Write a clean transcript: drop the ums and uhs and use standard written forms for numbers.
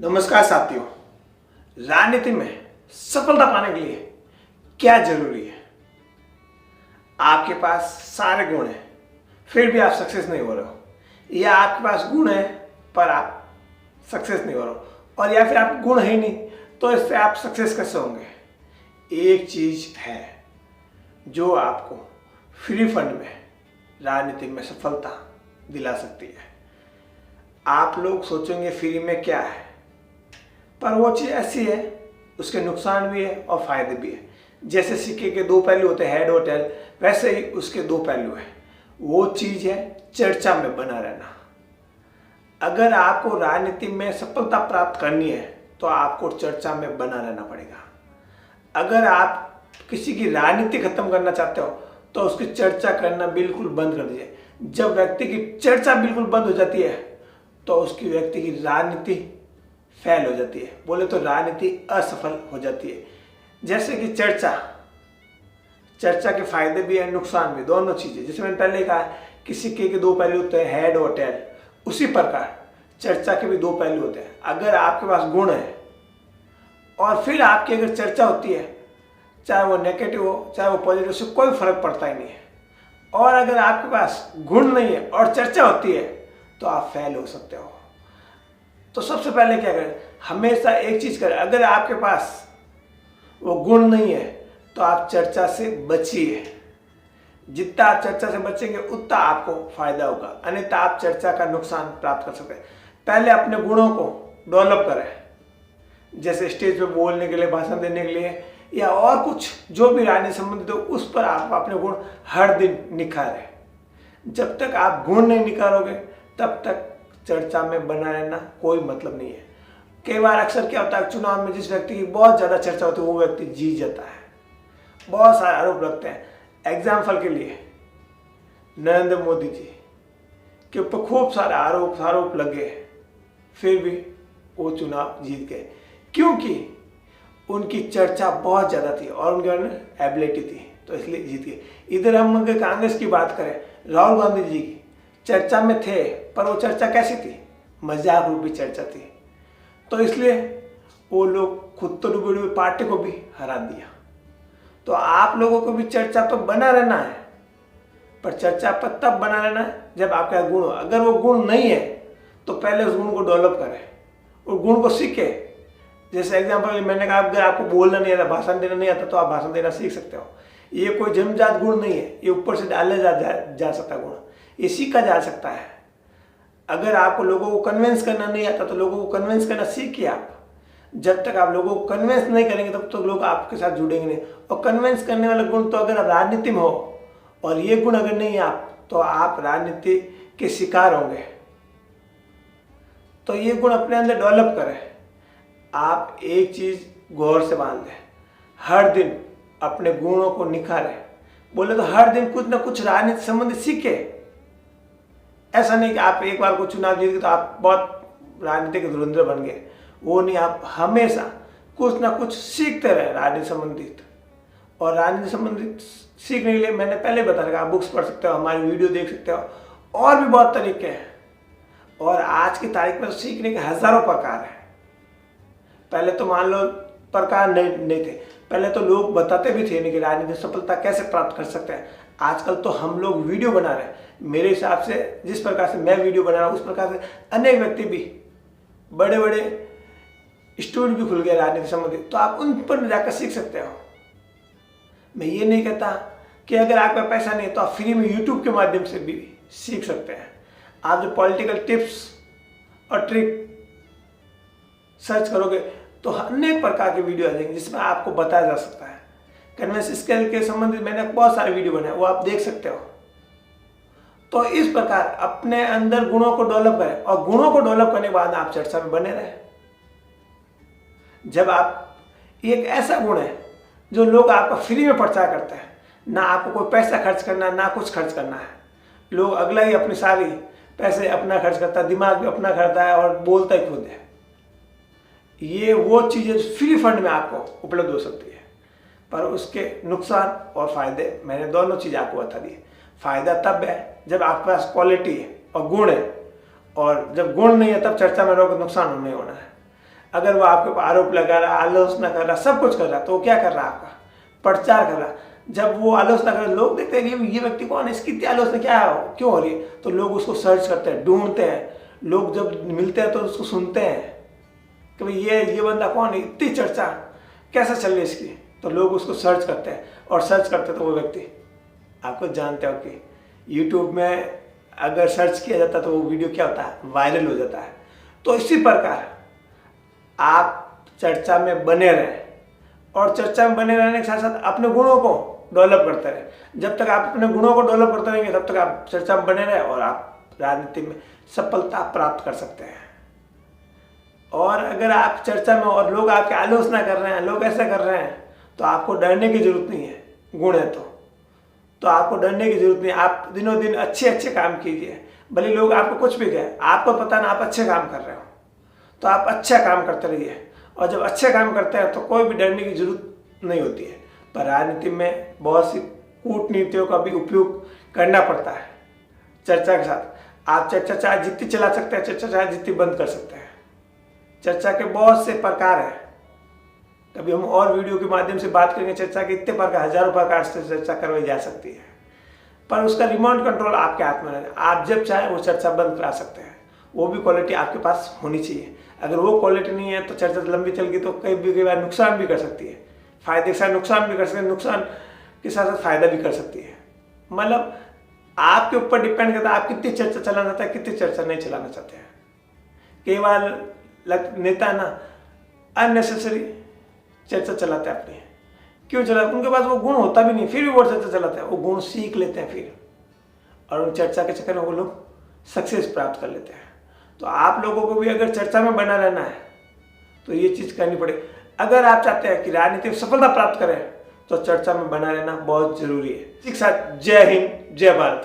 नमस्कार साथियों। राजनीति में सफलता पाने के लिए क्या जरूरी है? आपके पास सारे गुण हैं फिर भी आप सक्सेस नहीं हो रहे हो, या आपके पास गुण है पर आप सक्सेस नहीं हो रहे हो, और या फिर आप गुण है नहीं तो इससे आप सक्सेस कैसे होंगे? एक चीज है जो आपको फ्री फंड में राजनीति में सफलता दिला सकती है। आप लोग सोचेंगे फ्री में क्या है, पर वो चीज़ ऐसी है, उसके नुकसान भी है और फायदे भी है। जैसे सिक्के के दो पहलू होते हैं, हेड और टेल, वैसे ही उसके दो पहलू हैं। वो चीज़ है चर्चा में बना रहना। अगर आपको राजनीति में सफलता प्राप्त करनी है तो आपको चर्चा में बना रहना पड़ेगा। अगर आप किसी की राजनीति खत्म करना चाहते हो तो उसकी चर्चा करना बिल्कुल बंद कर दीजिए। जब व्यक्ति की चर्चा बिल्कुल बंद हो जाती है तो उसकी व्यक्ति की राजनीति फेल हो जाती है, बोले तो राजनीति असफल हो जाती है। जैसे कि चर्चा के फायदे भी हैं, नुकसान भी, दोनों चीजें। जैसे मैंने पहले कहा कि सिक्के के दो पहलू होते हैं, हेड और टेल, उसी प्रकार चर्चा के भी दो पहलू होते हैं। अगर आपके पास गुण है और फिर आपकी अगर चर्चा होती है, चाहे वो नेगेटिव हो चाहे वो पॉजिटिव, उससे कोई फर्क पड़ता ही नहीं है। और अगर आपके पास गुण नहीं है और चर्चा होती है तो आप फेल हो सकते हो। तो सबसे पहले क्या करें, हमेशा एक चीज करें। अगर आपके पास वो गुण नहीं है तो आप चर्चा से बचिए। जितना आप चर्चा से बचेंगे उतना आपको फायदा होगा, अन्यथा आप चर्चा का नुकसान प्राप्त कर सकते हैं। पहले अपने गुणों को डेवलप करें, जैसे स्टेज पे बोलने के लिए, भाषण देने के लिए, या और कुछ जो भी राजनीति संबंधित हो, उस पर आप अपने गुण हर दिन निखारें। जब तक आप गुण नहीं निखारोगे तब तक चर्चा में बना रहना कोई मतलब नहीं है। कई बार अक्सर क्या होता है, चुनाव में जिस व्यक्ति की बहुत ज़्यादा चर्चा होती है वो व्यक्ति जीत जाता है। बहुत सारे आरोप लगते हैं। एग्जाम्पल के लिए नरेंद्र मोदी जी के ऊपर खूब सारे आरोप लगे, फिर भी वो चुनाव जीत गए, क्योंकि उनकी चर्चा बहुत ज़्यादा थी और उनके अंदर एबिलिटी थी, तो इसलिए जीत गए। इधर हम अगर कांग्रेस की बात करें, राहुल गांधी जी की चर्चा में थे, पर वो चर्चा कैसी थी? मजाक रूपी चर्चा थी, तो इसलिए वो लोग खुद तो डूबे डूबे पार्टी को भी हरा दिया। तो आप लोगों को भी चर्चा तो बना रहना है, पर चर्चा पर तब बना रहना है जब आपका गुण हो। अगर वो गुण नहीं है तो पहले उस गुण को डेवलप करें और गुण को सीखे। जैसे एग्जाम्पल मैंने कहा, अगर आपको बोलना नहीं आता, भाषण देना नहीं आता, तो आप भाषण देना सीख सकते हो। ये कोई जन्मजात गुण नहीं है, ये ऊपर से डाले जा सकता गुण, ये सीखा जा सकता है। अगर आपको लोगों को कन्विंस करना नहीं आता तो लोगों को कन्विंस करना सीखिए आप। जब तक आप लोगों को कन्विंस नहीं करेंगे तब तक लोग आपके साथ जुड़ेंगे नहीं। और कन्विंस करने वाला गुण तो अगर आप राजनीति में हो और ये गुण अगर नहीं है आप, तो आप राजनीति के शिकार होंगे। तो ये गुण अपने अंदर डेवलप करें। आप एक चीज गौर से बांध लें, हर दिन अपने गुणों को निखारें। बोले तो हर दिन कुछ ना कुछ राजनीति संबंधित सीखे। ऐसा नहीं कि आप एक बार को चुनाव जीत गए तो आप बहुत राजनीति के धुरंधर बन गए, वो नहीं। आप हमेशा कुछ ना कुछ सीखते रहे राजनीति संबंधित। और राजनीति संबंधित सीखने के लिए मैंने पहले बताया, आप बुक्स पढ़ सकते हो, हमारी वीडियो देख सकते हो, और भी बहुत तरीके हैं। और आज की तारीख में तो सीखने के हजारों प्रकार हैं। पहले तो मान लो प्रकार नहीं थे, पहले तो लोग बताते भी थे नहीं कि राजनीतिक सफलता कैसे प्राप्त कर सकते हैं। आजकल तो हम लोग वीडियो बना रहे हैं। मेरे हिसाब से जिस प्रकार से मैं वीडियो बना रहा हूँ उस प्रकार से अनेक व्यक्ति भी, बड़े बड़े स्टूडियो भी खुल गए राजनीति संबंधित, तो आप उन पर जाकर सीख सकते हो। मैं ये नहीं कहता कि अगर आपका पैसा नहीं है तो आप फ्री में यूट्यूब के माध्यम से भी सीख सकते हैं। आप जो पॉलिटिकल टिप्स और ट्रिक सर्च करोगे तो अनेक प्रकार के वीडियो आ जाएंगे जिसमें आपको बताया जा सकता है। कन्वेंस स्किल के संबंधित मैंने बहुत सारे वीडियो बनाए, वो आप देख सकते हो। तो इस प्रकार अपने अंदर गुणों को डेवलप करें, और गुणों को डेवलप करने के बाद आप चर्चा में बने रहे। जब आप, एक ऐसा गुण है जो लोग आपका फ्री में प्रचार करते हैं, ना आपको कोई पैसा खर्च करना, ना कुछ खर्च करना है। लोग अगला ही अपनी सारी पैसे अपना खर्च करता है, दिमाग भी अपना करता है और बोलता ही खुद है। ये वो चीजें फ्री फंड में आपको उपलब्ध हो सकती है, पर उसके नुकसान और फायदे मैंने दोनों चीज आपको बता दी। फायदा तब है जब आपके पास क्वालिटी है और गुण है, और जब गुण नहीं है तब चर्चा में रहोगे नुकसान नहीं होना है। अगर वो आपके ऊपर आरोप लगा रहा, आलोचना कर रहा, सब कुछ कर रहा, तो वो क्या कर रहा है? आपका प्रचार कर रहा। जब वो आलोचना कर, लोग देखते हैं ये व्यक्ति कौन है, इसकी इतनी आलोचना क्यों हो रही है, तो लोग उसको सर्च करते हैं, ढूंढते हैं। लोग जब मिलते हैं तो उसको सुनते हैं कि भाई ये बंदा कौन है, इतनी चर्चा कैसे चल रही है इसकी, तो लोग उसको सर्च करते हैं। और सर्च करते तो वो व्यक्ति, आपको जानते हो कि यूट्यूब में अगर सर्च किया जाता है तो वो वीडियो क्या होता है, वायरल हो जाता है। तो इसी प्रकार आप चर्चा में बने रहें, और चर्चा में बने रहने के साथ साथ अपने गुणों को डेवलप करते रहें। जब तक आप अपने गुणों को डेवलप करते रहेंगे तब तक आप चर्चा में बने रहें और आप राजनीति में सफलता प्राप्त कर सकते हैं। और अगर आप चर्चा में और लोग आपकी आलोचना कर रहे हैं, लोग ऐसा कर रहे हैं, तो आपको डरने की जरूरत नहीं है। गुण है तो आपको डरने की जरूरत नहीं है। आप दिनों दिन अच्छे काम कीजिए, भले लोग आपको कुछ भी कहें, आपको पता ना आप अच्छे काम कर रहे हो, तो आप अच्छा काम करते रहिए। और जब अच्छे काम करते हैं तो कोई भी डरने की जरूरत नहीं होती है। पर राजनीति में बहुत सी कूटनीतियों का भी उपयोग करना पड़ता है चर्चा के साथ। आप चर्चा चाहे जितनी चला सकते हैं, चर्चा चाहे जितनी बंद कर सकते हैं। चर्चा के बहुत से प्रकार हैं, कभी हम और वीडियो के माध्यम से बात करेंगे। चर्चा के इतने प्रकार, हजारों प्रकार से चर्चा करवाई जा सकती है, पर उसका रिमोट कंट्रोल आपके हाथ में है। आप जब चाहे वो चर्चा बंद करा सकते हैं। वो भी क्वालिटी आपके पास होनी चाहिए। अगर वो क्वालिटी नहीं है तो चर्चा लंबी चल गई तो कई बार नुकसान भी कर सकती है। फायदे के साथ नुकसान भी कर सकते हैं, नुकसान के साथ साथ फायदा भी कर सकती है। मतलब आपके ऊपर डिपेंड करता है आप कितनी चर्चा चलाना चाहते हैं, कितनी चर्चा नहीं चलाना चाहते हैं। कई बार नेता ना अननेसेसरी चर्चा चलाते हैं अपनी। क्यों चलाते? उनके पास वो गुण होता भी नहीं, फिर भी वो चर्चा चलाते हैं। वो गुण सीख लेते हैं फिर, और उन चर्चा के चक्कर में वो लोग सक्सेस प्राप्त कर लेते हैं। तो आप लोगों को भी अगर चर्चा में बना रहना है तो ये चीज़ करनी पड़ेगी। अगर आप चाहते हैं कि राजनीति में सफलता प्राप्त करें तो चर्चा में बना रहना बहुत जरूरी है। इसी के साथ जय हिंद, जय भारत।